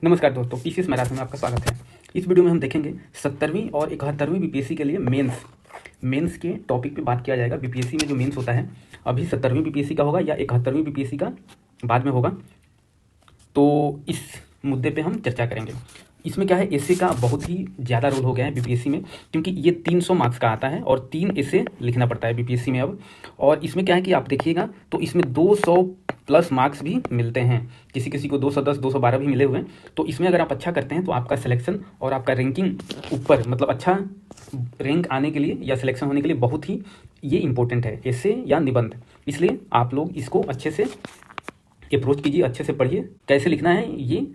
नमस्कार दोस्तों, PCS marathon में आपका स्वागत है। इस वीडियो में हम देखेंगे 70वीं और 71वीं बीपीएससी के लिए मेंस के टॉपिक पे बात किया जाएगा। बीपीएससी में जो मेंस होता है, अभी 70वीं बीपीएससी का होगा या 71वीं बीपीएससी का बाद में होगा, तो इस मुद्दे पे हम चर्चा करेंगे। इसमें क्या है, एसे का बहुत ही ज़्यादा रोल हो गया है बीपीएससी में, क्योंकि ये 300 मार्क्स का आता है और 3 एसे लिखना पड़ता है बीपीएससी में अब। और इसमें क्या है कि आप देखिएगा तो इसमें 200 प्लस मार्क्स भी मिलते हैं, किसी किसी को 210 212 भी मिले हुए हैं। तो इसमें अगर आप अच्छा करते हैं तो आपका सिलेक्शन और आपका रैंकिंग ऊपर, मतलब अच्छा रैंक आने के लिए या सिलेक्शन होने के लिए बहुत ही ये इंपॉर्टेंट है, एसे या निबंध। इसलिए आप लोग इसको अच्छे से अप्रोच कीजिए, अच्छे से पढ़िए। कैसे लिखना है ये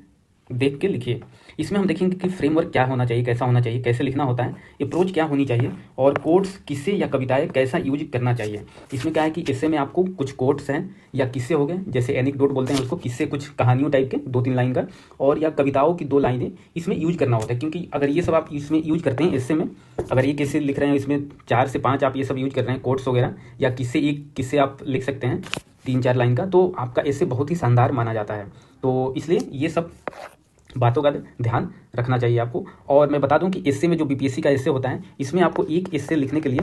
देख के लिखिए। इसमें हम देखेंगे कि फ्रेमवर्क क्या होना चाहिए, कैसा होना चाहिए, कैसे लिखना होता है, अप्रोच क्या होनी चाहिए, और कोट्स किस्से या कविताएं कैसा यूज करना चाहिए। इसमें क्या है कि इससे में आपको कुछ कोट्स हैं या किस्से हो गए, जैसे एनेक्डोट बोलते हैं उसको, किस्से कुछ कहानियों टाइप के 2-3 लाइन का, और या कविताओं की 2 लाइनें इसमें यूज करना होता है। क्योंकि अगर ये सब आप इसमें यूज करते हैं, इससे में अगर ये किस्से लिख रहे हैं, इसमें 4 से 5 आप ये सब यूज कर रहे हैं, कोट्स वगैरह, या किस्से एक किस्से आप लिख सकते हैं 3-4 लाइन का, तो आपका ऐसे बहुत ही शानदार माना जाता है। तो इसलिए ये सब बातों का ध्यान रखना चाहिए आपको। और मैं बता दूं कि एस्से में जो बीपीएससी का एस्से होता है, इसमें आपको एक एस्से लिखने के लिए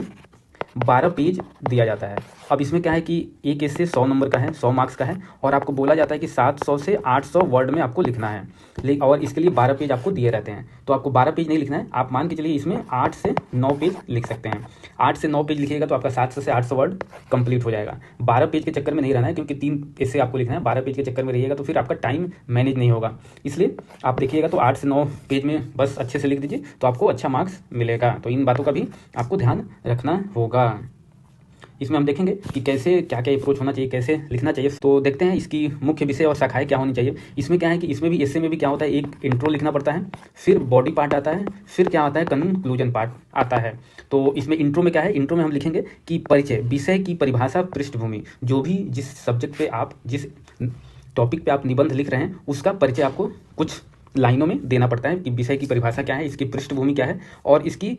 12 पेज दिया जाता है। अब इसमें क्या है कि एक एस्से 100 नंबर का है, 100 मार्क्स का है, और आपको बोला जाता है कि 700 से 800 वर्ड में आपको लिखना है, लेकिन और इसके लिए 12 पेज आपको दिए रहते हैं। तो आपको 12 पेज नहीं लिखना है, आप मान के चलिए इसमें 8 से 9 पेज लिख सकते हैं। 8 से 9 पेज लिखिएगा तो आपका 700 से 800 वर्ड कंप्लीट हो जाएगा। 12 पेज के चक्कर में नहीं रहना है, क्योंकि 3 एस्से आपको लिखना है। 12 पेज के चक्कर में रहिएगा तो फिर आपका टाइम मैनेज नहीं होगा। इसलिए आप देखिएगा तो 8 से 9 पेज में बस अच्छे से लिख दीजिए, तो आपको अच्छा मार्क्स मिलेगा। तो इन बातों का भी आपको ध्यान रखना होगा। इसमें हम देखेंगे कि कैसे क्या क्या अप्रोच होना चाहिए, कैसे लिखना चाहिए। तो देखते हैं इसकी मुख्य विषय और शाखाएं क्या होनी चाहिए। इसमें क्या है कि इसमें भी एस्से में भी क्या होता है, एक इंट्रो लिखना पड़ता है, फिर बॉडी पार्ट आता है, फिर क्या आता है, कंक्लूजन पार्ट आता है। तो इसमें इंट्रो में क्या है, इंट्रो में हम लिखेंगे कि परिचय, विषय की परिभाषा, पृष्ठभूमि, जो भी जिस सब्जेक्ट पे आप, जिस टॉपिक पे आप निबंध लिख रहे हैं, उसका परिचय आपको कुछ लाइनों में देना पड़ता है कि विषय की परिभाषा क्या है, इसकी पृष्ठभूमि क्या है, और इसकी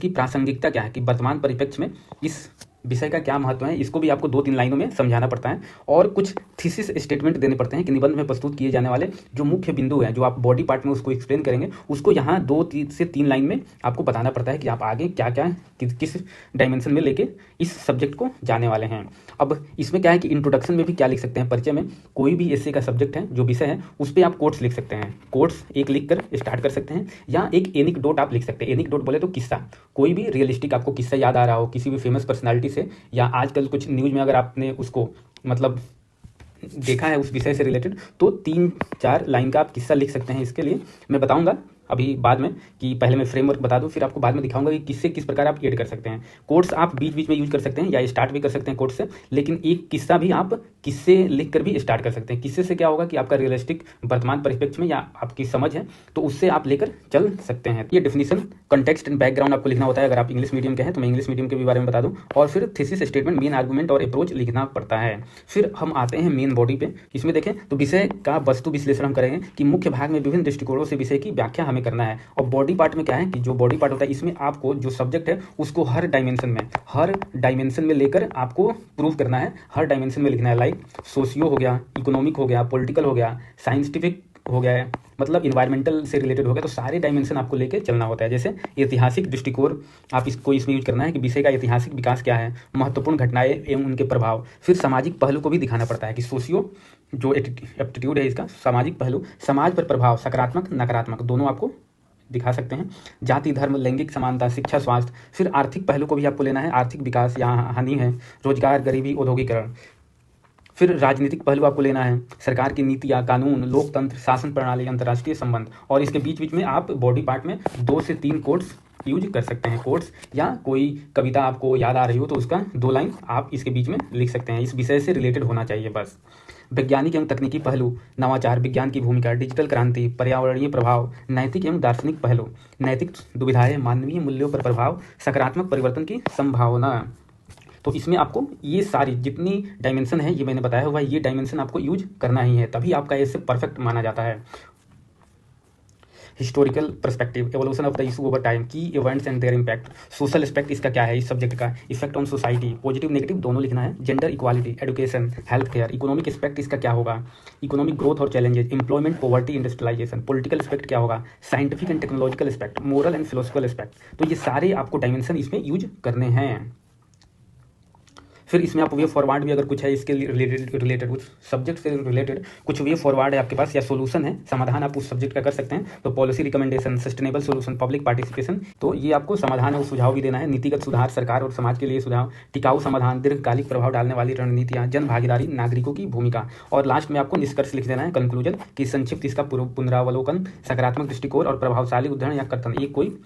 प्रासंगिकता क्या है, कि वर्तमान परिप्रेक्ष्य में इस विषय का क्या महत्व है, इसको भी आपको 2-3 लाइनों में समझाना पड़ता है। और कुछ थीसिस स्टेटमेंट देने पड़ते हैं कि निबंध में प्रस्तुत किए जाने वाले जो मुख्य बिंदु हैं, जो आप बॉडी पार्ट में उसको एक्सप्लेन करेंगे, उसको यहाँ 2 से 3 लाइन में आपको बताना पड़ता है कि आप आगे क्या क्या किस डायमेंशन में लेके इस सब्जेक्ट को जाने वाले हैं। अब इसमें क्या है कि इंट्रोडक्शन में भी क्या लिख सकते हैं, परिचय में कोई भी एस्से का सब्जेक्ट है, जो विषय है, उस पर आप कोट्स लिख सकते हैं। कोट्स एक लिख कर स्टार्ट कर सकते हैं, या एक एनेक्डोट आप लिख सकते हैं। एनेक्डोट बोले तो किस्सा, कोई भी रियलिस्टिक आपको किस्सा याद आ रहा हो किसी भी फेमस पर्सनालिटी से, या आजकल कुछ न्यूज़ में अगर आपने उसको मतलब देखा है उस विषय से रिलेटेड, तो 3-4 लाइन का आप किस्सा लिख सकते हैं। इसके लिए मैं बताऊंगा अभी बाद में, कि पहले मैं फ्रेमवर्क बता दूं, फिर आपको बाद में दिखाऊंगा कि किससे किस प्रकार आप ऐड कर सकते हैं। कोट्स आप बीच बीच में यूज कर सकते हैं, या स्टार्ट भी कर सकते हैं कोट्स से, लेकिन एक किस्सा भी आप किससे लिख कर भी स्टार्ट कर सकते हैं। किससे से क्या होगा कि आपका रियलिस्टिक वर्तमान परिप्रेक्ष्य में या आपकी समझ है, तो उससे आप लेकर चल सकते हैं। ये डेफिनेशन, कंटेक्स्ट एंड बैकग्राउंड आपको लिखना होता है। अगर आप इंग्लिश मीडियम के हैं तो मैं इंग्लिश मीडियम के भी बारे में बता दूं, और फिर थीसिस स्टेटमेंट, मेन आर्गूमेंट और अप्रोच लिखना पड़ता है। फिर हम आते हैं मेन बॉडी पे। इसमें देखें तो विषय का वस्तु विश्लेषण हम करेंगे कि मुख्य भाग में विभिन्न दृष्टिकोणों से विषय की व्याख्या हमें करना है। और बॉडी पार्ट में क्या है कि जो बॉडी पार्ट होता है, इसमें आपको जो सब्जेक्ट है उसको हर डायमेंशन में लेकर आपको प्रूव करना है, हर डायमेंशन में लिखना है। लाइक सोशियो हो गया, इकोनॉमिक हो गया, पॉलिटिकल हो गया, साइंटिफिक हो गया है, मतलब इन्वायरमेंटल से रिलेटेड हो गया। तो सारे डायमेंशन आपको लेके चलना होता है। जैसे ऐतिहासिक दृष्टिकोण आप इसको इसमें यूज करना है कि विषय का ऐतिहासिक विकास क्या है, महत्वपूर्ण घटनाएं एवं उनके प्रभाव। फिर सामाजिक पहलू को भी दिखाना पड़ता है कि सोशियो जो एप्टीट्यूड है इसका, सामाजिक पहलू, समाज पर प्रभाव, सकारात्मक नकारात्मक दोनों आपको दिखा सकते हैं। जाति, धर्म, लैंगिक समानता, शिक्षा, स्वास्थ्य। फिर आर्थिक पहलू को भी आपको लेना है, आर्थिक विकास यहाँ हानि है, रोजगार, गरीबी, औद्योगिकरण। फिर राजनीतिक पहलू आपको लेना है, सरकार की नीतियाँ, कानून, लोकतंत्र, शासन प्रणाली, अंतर्राष्ट्रीय संबंध। और इसके बीच बीच में आप बॉडी पार्ट में 2 से 3 कोट्स यूज कर सकते हैं। कोट्स या कोई कविता आपको याद आ रही हो तो उसका 2 लाइन आप इसके बीच में लिख सकते हैं। इस विषय से रिलेटेड होना चाहिए बस। वैज्ञानिक एवं तकनीकी पहलू, नवाचार, विज्ञान की भूमिका, डिजिटल क्रांति, पर्यावरणीय प्रभाव, नैतिक एवं दार्शनिक पहलू, नैतिक दुविधाएं, मानवीय मूल्यों पर प्रभाव, सकारात्मक परिवर्तन की संभावना। तो इसमें आपको ये सारी जितनी डायमेंशन है, ये मैंने बताया हुआ, ये डायमेंशन आपको यूज करना ही है, तभी आपका ऐसे परफेक्ट माना जाता है। Historical perspective, evolution of the issue over time, key events and their impact, social aspect इसका क्या है इस सब्जेक्ट का, effect on society, positive negative दोनों लिखना है, gender equality, education, health care, economic aspect इसका क्या होगा, इकोनॉमिक ग्रोथ और challenges, employment, poverty, industrialisation, political aspect क्या होगा, scientific and technological aspect, moral and philosophical aspect. तो ये सारे आपको डायमेंशन इसमें यूज करने हैं। फिर इसमें आप वे फॉरवर्ड भी अगर कुछ है इसके रिलेटेड उस सब्जेक्ट से रिलेटेड कुछ वे फॉरवर्ड है आपके पास या सोल्यूशन है, समाधान आप उस सब्जेक्ट का कर सकते हैं। तो policy recommendation, sustainable solution, public participation, तो ये आपको समाधान है, सुझाव भी देना है। नीतिगत सुधार, सरकार और समाज के लिए सुझाव, टिकाऊ समाधान, दीर्घकालिक प्रभाव डालने वाली रणनीतियाँ, जन भागीदारी, नागरिकों की भूमिका, और लास्ट में आपको निष्कर्ष लिख देना है, कंक्लूजन, कि संक्षिप्त इसका पुनरावलोकन, सकारात्मक दृष्टिकोण और प्रभावशाली उदाहरण या कथन। एक कोई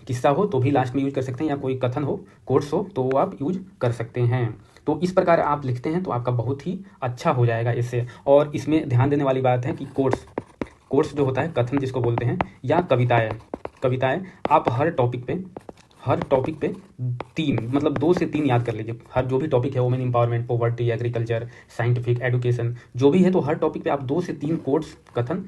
किस्सा हो तो भी लास्ट में यूज कर सकते हैं, या कोई कथन हो, कोट्स हो तो वो आप यूज कर सकते हैं। तो इस प्रकार आप लिखते हैं तो आपका बहुत ही अच्छा हो जाएगा इससे। और इसमें ध्यान देने वाली बात है कि कोट्स जो होता है, कथन जिसको बोलते हैं, या कविताएं आप हर टॉपिक पे 3 मतलब 2 से 3 याद कर लीजिए। हर जो भी टॉपिक है, women empowerment, poverty, agriculture, scientific, education, जो भी है, तो हर टॉपिक पे आप 2 से 3 कोट्स, कथन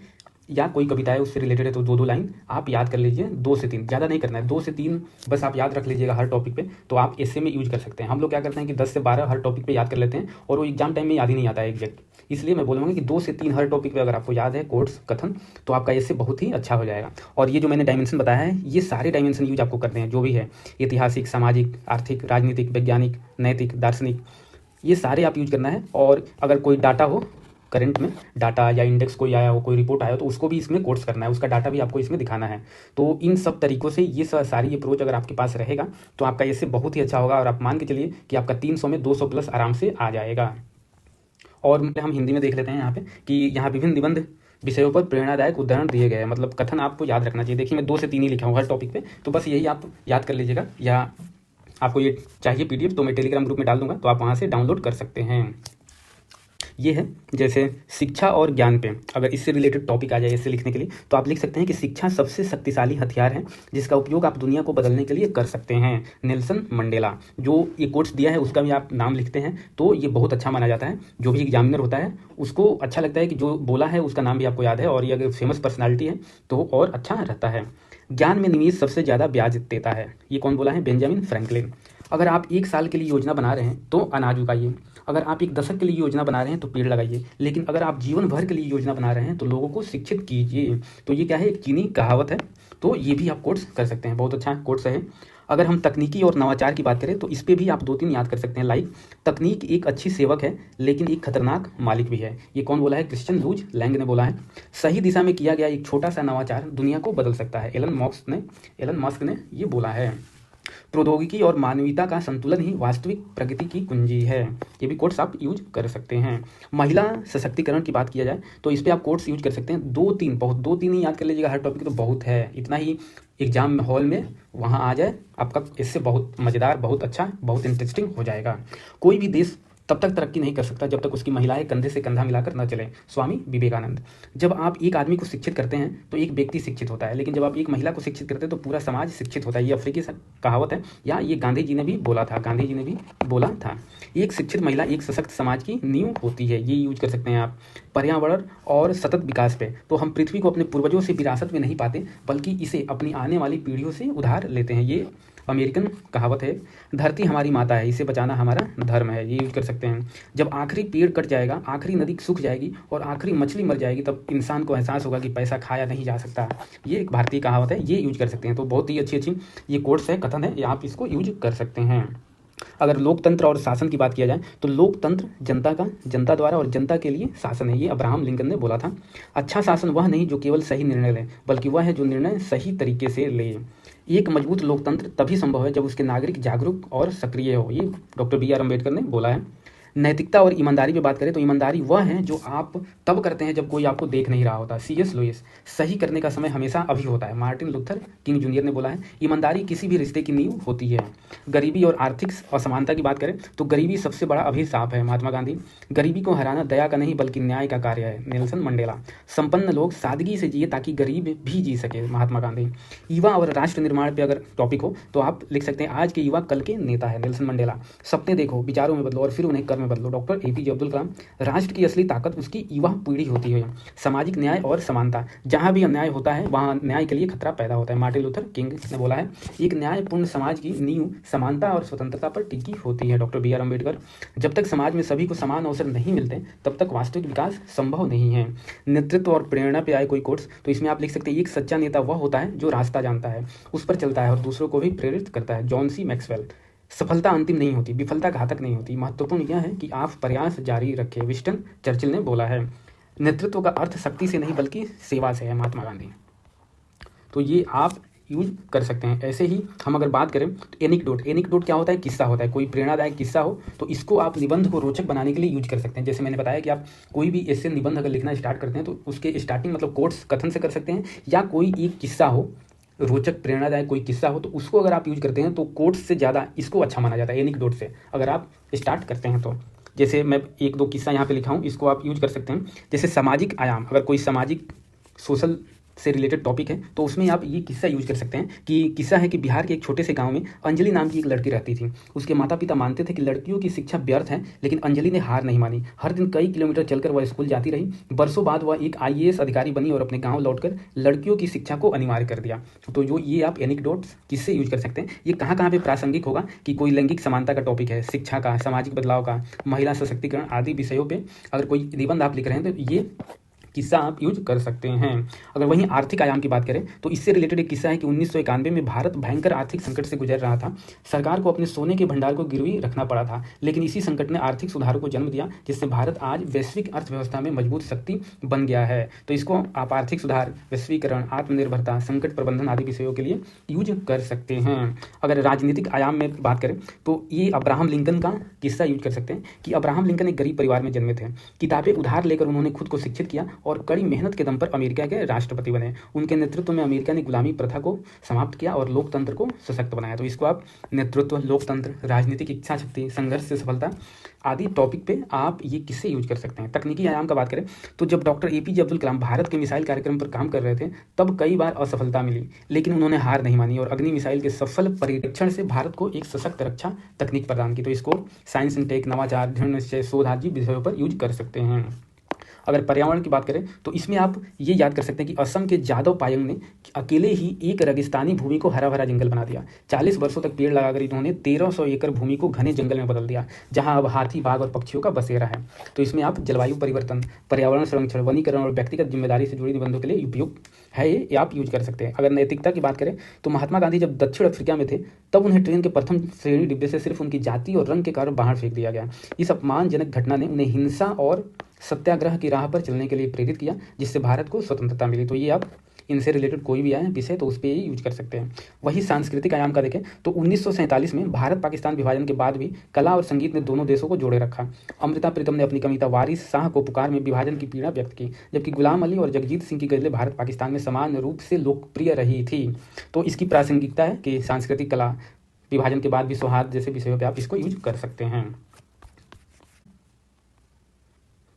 या कोई कविता है उससे रिलेटेड है तो 2-2 लाइन आप याद कर लीजिए। 2 से 3, ज़्यादा नहीं करना है, 2 से 3 बस आप याद रख लीजिएगा हर टॉपिक पे, तो आप ऐसे में यूज कर सकते हैं। हम लोग क्या करते हैं कि 10 से 12 हर टॉपिक पे याद कर लेते हैं और वो एग्जाम टाइम में याद ही नहीं आता है एग्जैक्ट। इसलिए मैं बोलूँगा कि 2 से 3 हर टॉपिक पे अगर आपको याद है कोट्स, कथन, तो आपका इससे बहुत ही अच्छा हो जाएगा। और ये जो मैंने डायमेंशन बताया है, ये सारे डायमेंशन यूज आपको करते हैं, जो भी है, ऐतिहासिक, सामाजिक, आर्थिक, राजनीतिक, वैज्ञानिक, नैतिक, दार्शनिक, ये सारे आप यूज करना है। और अगर कोई डाटा हो, करंट में डाटा या इंडेक्स कोई आया हो, कोई रिपोर्ट आया हो, तो उसको भी इसमें कोट्स करना है, उसका डाटा भी आपको इसमें दिखाना है। तो इन सब तरीक़ों से ये सारी अप्रोच अगर आपके पास रहेगा तो आपका इससे बहुत ही अच्छा होगा। और आप मान के चलिए कि आपका 300 में 200 प्लस आराम से आ जाएगा। और हम हिंदी में देख लेते हैं यहाँ पे कि यहाँ विभिन्न निबंध विषयों पर प्रेरणादायक उदाहरण दिए गए हैं, मतलब कथन आपको याद रखना चाहिए। देखिए मैं 2 से 3 ही लिखा हूँ हर टॉपिक पे, तो बस यही आप याद कर लीजिएगा। या आपको ये चाहिए PDF तो मैं टेलीग्राम ग्रुप में डाल दूंगा, तो आप वहाँ से डाउनलोड कर सकते हैं। ये है जैसे शिक्षा और ज्ञान पे अगर इससे रिलेटेड टॉपिक आ जाए इससे लिखने के लिए, तो आप लिख सकते हैं कि शिक्षा सबसे शक्तिशाली हथियार है जिसका उपयोग आप दुनिया को बदलने के लिए कर सकते हैं। नेल्सन मंडेला, जो ये कोट्स दिया है उसका भी आप नाम लिखते हैं तो ये बहुत अच्छा माना जाता है। जो भी एग्जामिनर होता है उसको अच्छा लगता है कि जो बोला है उसका नाम भी आपको याद है, और ये अगर फेमस पर्सनैलिटी है तो और अच्छा रहता है। ज्ञान में निवेश सबसे ज़्यादा ब्याज देता है, ये कौन बोला है? Benjamin Franklin. अगर आप 1 साल के लिए योजना बना रहे हैं तो अनाज उगाइए, अगर आप 1 दशक के लिए योजना बना रहे हैं तो पेड़ लगाइए, लेकिन अगर आप जीवन भर के लिए योजना बना रहे हैं तो लोगों को शिक्षित कीजिए। तो ये क्या है? एक चीनी कहावत है, तो ये भी आप कोट्स कर सकते हैं, बहुत अच्छा कोट्स है। अगर हम तकनीकी और नवाचार की बात करें तो इस पर भी आप 2-3 याद कर सकते हैं, लाइक तकनीक एक अच्छी सेवक है लेकिन एक खतरनाक मालिक भी है। ये कौन बोला है? क्रिश्चियन लूज लैंग ने बोला है। सही दिशा में किया गया एक छोटा सा नवाचार दुनिया को बदल सकता है, एलन मस्क ने ये बोला है। प्रौद्योगिकी और मानवीयता का संतुलन ही वास्तविक प्रगति की कुंजी है, ये भी कोट्स आप यूज कर सकते हैं। महिला सशक्तिकरण की बात किया जाए तो इस पर आप कोट्स यूज कर सकते हैं, 2-3 ही याद कर लीजिएगा हर टॉपिक, तो बहुत है, इतना ही एग्जाम हॉल में वहाँ आ जाए आपका, इससे बहुत मज़ेदार, बहुत अच्छा, बहुत इंटरेस्टिंग हो जाएगा। कोई भी देश तब तक तरक्की नहीं कर सकता जब तक उसकी महिलाएं कंधे से कंधा मिलाकर न चले, स्वामी विवेकानंद। जब आप एक आदमी को शिक्षित करते हैं तो एक व्यक्ति शिक्षित होता है, लेकिन जब आप एक महिला को शिक्षित करते हैं तो पूरा समाज शिक्षित होता है। ये अफ्रीकी कहावत है, या ये गांधी जी ने भी बोला था। एक शिक्षित महिला एक सशक्त समाज की नींव होती है, ये यूज कर सकते हैं आप। पर्यावरण और सतत विकास पे, तो हम पृथ्वी को अपने पूर्वजों से विरासत में नहीं पाते बल्कि इसे अपनी आने वाली पीढ़ियों से उधार लेते हैं, ये अमेरिकन कहावत है। धरती हमारी माता है, इसे बचाना हमारा धर्म है, ये यूज कर सकते हैं। जब आखिरी पेड़ कट जाएगा, आखिरी नदी सूख जाएगी और आखिरी मछली मर जाएगी, तब इंसान को एहसास होगा कि पैसा खाया नहीं जा सकता, ये एक भारतीय कहावत है, ये यूज कर सकते हैं। तो बहुत ही अच्छी ये कोट्स है, कथन है, आप इसको यूज कर सकते हैं। अगर लोकतंत्र और शासन की बात किया जाए तो लोकतंत्र जनता द्वारा और जनता के लिए शासन है, ये अब्राहम लिंकन ने बोला था। अच्छा शासन वह नहीं जो केवल सही निर्णय ले, बल्कि वह है जो निर्णय सही तरीके से ले। एक मजबूत लोकतंत्र तभी संभव है जब उसके नागरिक जागरूक और सक्रिय हो, ये डॉक्टर BR अम्बेडकर ने बोला है। नैतिकता और ईमानदारी पे बात करें तो ईमानदारी वह है जो आप तब करते हैं जब कोई आपको देख नहीं रहा होता, CS लुइस। सही करने का समय हमेशा अभी होता है, मार्टिन लूथर किंग जूनियर ने बोला है। ईमानदारी किसी भी रिश्ते की नींव होती है। गरीबी और आर्थिक असमानता की बात करें तो गरीबी सबसे बड़ा अभिशाप है, महात्मा गांधी। गरीबी को हराना दया का नहीं बल्कि न्याय का कार्य है, नेल्सन मंडेला। संपन्न लोग सादगी से जिए ताकि गरीब भी जी सके, महात्मा गांधी। युवा और राष्ट्र निर्माण पर अगर टॉपिक हो तो आप लिख सकते हैं आज के युवा कल के नेता है, नेल्सन मंडेला। सपने देखो, विचारों में बदलो और फिर उन्हें कर्म में बदलो। डॉक्टर APJ अब्दुल कलाम, राष्ट्र की असली ताकत उसकी युवा पीढ़ी होती है। सामाजिक न्याय और समानता, जहाँ भी अन्याय होता है वहाँ न्याय के लिए खतरा पैदा होता है। मार्टिन लूथर किंग ने बोला है, एक न्यायपूर्ण समाज की नींव समानता और स्वतंत्रता पर टिकी होती है। डॉक्टर BR अम्बेडकर, जब तक समाज में सभी को समान अवसर नहीं मिलते तब तक वास्तविक विकास संभव नहीं है। नेतृत्व और प्रेरणा पे आए कोई कोट्स, तो इसमें आप लिख सकते हैं, एक सच्चा नेता वह होता है जो रास्ता जानता है, उस पर चलता है और दूसरों को भी प्रेरित करता है। जॉन C मैक्सवेल, सफलता अंतिम नहीं होती, विफलता घातक नहीं होती, महत्वपूर्ण यह है कि आप प्रयास जारी रखें। विंस्टन चर्चिल ने बोला है। नेतृत्व का अर्थ शक्ति से नहीं बल्कि सेवा से है, महात्मा गांधी। तो ये आप यूज कर सकते हैं। ऐसे ही हम अगर बात करें तो एनिक्डोट क्या होता है, किस्सा होता है। कोई प्रेरणादायक किस्सा हो तो इसको आप निबंध को रोचक बनाने के लिए यूज कर सकते हैं। जैसे मैंने बताया कि आप कोई भी ऐसे निबंध अगर लिखना स्टार्ट करते हैं तो उसके स्टार्टिंग मतलब कोट्स कथन से कर सकते हैं, या कोई एक किस्सा हो, रोचक प्रेरणादायक कोई किस्सा हो, तो उसको अगर आप यूज करते हैं तो कोट्स से ज़्यादा इसको अच्छा माना जाता है एनिक्डोट से, अगर आप स्टार्ट करते हैं तो। जैसे मैं 1-2 किस्सा यहाँ पे लिखा हूँ, इसको आप यूज कर सकते हैं। जैसे सामाजिक आयाम, अगर कोई सामाजिक सोशल से रिलेटेड टॉपिक है तो उसमें आप ये किस्सा यूज कर सकते हैं कि किस्सा है कि बिहार के एक छोटे से गांव में अंजलि नाम की एक लड़की रहती थी। उसके माता पिता मानते थे कि लड़कियों की शिक्षा व्यर्थ है, लेकिन अंजलि ने हार नहीं मानी। हर दिन कई किलोमीटर चलकर वह स्कूल जाती रही। बरसों बाद वह एक IAS अधिकारी बनी और अपने गाँव लौटकर लड़कियों की शिक्षा को अनिवार्य कर दिया। तो जो ये आप एनिक्डोट्स किससे यूज कर सकते हैं, ये कहाँ कहाँ पे प्रासंगिक होगा कि कोई लैंगिक समानता का टॉपिक है, शिक्षा का, सामाजिक बदलाव का, महिला सशक्तिकरण आदि विषयों पर अगर कोई निबंध आप लिख रहे हैं तो ये किस्सा आप यूज कर सकते हैं। अगर वहीं आर्थिक आयाम की बात करें तो इससे रिलेटेड एक किस्सा है कि 1991 में भारत भयंकर आर्थिक संकट से गुजर रहा था। सरकार को अपने सोने के भंडार को गिरवी रखना पड़ा था, लेकिन इसी संकट ने आर्थिक सुधारों को जन्म दिया, जिससे भारत आज वैश्विक अर्थव्यवस्था में मजबूत शक्ति बन गया है। तो इसको आप आर्थिक सुधार, वैश्वीकरण, आत्मनिर्भरता, संकट प्रबंधन आदि विषयों के लिए यूज कर सकते हैं। अगर राजनीतिक आयाम में बात करें तो ये अब्राहम लिंकन का किस्सा यूज कर सकते हैं कि अब्राहम लिंकन एक गरीब परिवार में जन्मे थे। किताबें उधार लेकर उन्होंने खुद को शिक्षित किया और कड़ी मेहनत के दम पर अमेरिका के राष्ट्रपति बने। उनके नेतृत्व में अमेरिका ने गुलामी प्रथा को समाप्त किया और लोकतंत्र को सशक्त बनाया। तो इसको आप नेतृत्व, लोकतंत्र, राजनीतिक इच्छा शक्ति, संघर्ष से सफलता आदि टॉपिक पे आप ये किससे यूज कर सकते हैं। तकनीकी आयाम का बात करें तो जब डॉक्टर APJ अब्दुल कलाम भारत के मिसाइल कार्यक्रम पर काम कर रहे थे तब कई बार असफलता मिली, लेकिन उन्होंने हार नहीं मानी और अग्नि मिसाइल के सफल परीक्षण से भारत को एक सशक्त रक्षा तकनीक प्रदान की। तो इसको साइंस एंड टेक, नवाचार, दृढ़ निश्चय, शोध आदि विषयों पर यूज कर सकते हैं। अगर पर्यावरण की बात करें तो इसमें आप ये याद कर सकते हैं कि असम के जादव पायंग ने अकेले ही एक रेगिस्तानी भूमि को हरा भरा जंगल बना दिया। 40 वर्षों तक पेड़ लगाकर इन्होंने 1300 एकड़ भूमि को घने जंगल में बदल दिया, जहां अब हाथी, बाघ और पक्षियों का बसेरा है। तो इसमें आप जलवायु परिवर्तन, पर्यावरण संरक्षण, वनीकरण और व्यक्तिगत जिम्मेदारी से जुड़ी निबंधों के लिए उपयुक्त है, ये आप यूज कर सकते हैं। अगर नैतिकता की बात करें तो महात्मा गांधी जब दक्षिण अफ्रीका में थे तब उन्हें ट्रेन के प्रथम श्रेणी डिब्बे से सिर्फ उनकी जाति और रंग के कारण बाहर फेंक दिया गया। इस अपमानजनक घटना ने उन्हें हिंसा और सत्याग्रह की राह पर चलने के लिए प्रेरित किया, जिससे भारत को स्वतंत्रता मिली। तो ये आप इनसे रिलेटेड कोई भी आए विषय तो उस पर ही यूज कर सकते हैं। वही सांस्कृतिक आयाम का देखें तो 1947 में भारत पाकिस्तान विभाजन के बाद भी कला और संगीत ने दोनों देशों को जोड़े रखा। अमृता प्रीतम ने अपनी कविता वारिस शाह को पुकार में विभाजन की पीड़ा व्यक्त की, जबकि गुलाम अली और जगजीत सिंह की गजलें भारत पाकिस्तान में समान रूप से लोकप्रिय रही थी। तो इसकी प्रासंगिकता है कि सांस्कृतिक कला, विभाजन के बाद भी सौहार्द जैसे विषयों पर आप इसको यूज कर सकते हैं।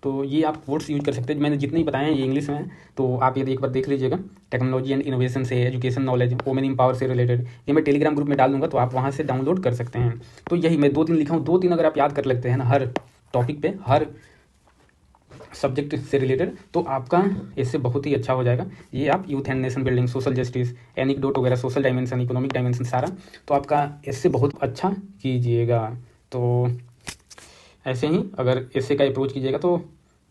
तो ये आप कोर्स यूज कर सकते हैं। मैंने जितने ही बताए हैं ये इंग्लिश में है, तो आप ये एक बार देख लीजिएगा। टेक्नोलॉजी एंड इनोवेशन से, एजुकेशन नॉलेज, वोमेन एम्पावर से रिलेटेड, ये मैं टेलीग्राम ग्रुप में डाल दूंगा, तो आप वहाँ से डाउनलोड कर सकते हैं। तो यही मैं 2-3 लिखा हूँ, 2-3 अगर आप याद कर लेते हैं ना हर टॉपिक पे, हर सब्जेक्ट से रिलेटेड, तो आपका इससे बहुत ही अच्छा हो जाएगा। ये आप youth and nation building, social justice, anecdote वगैरह, सोशल डायमेंशन, इकोनॉमिक डायमेंशन सारा, तो आपका इससे बहुत अच्छा कीजिएगा। तो ऐसे ही अगर इससे का अप्रोच कीजिएगा तो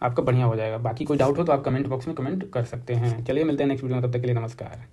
आपका बढ़िया हो जाएगा। बाकी कोई डाउट हो तो आप कमेंट बॉक्स में कमेंट कर सकते हैं। चलिए मिलते हैं नेक्स्ट वीडियो में, तब तक के लिए नमस्कार।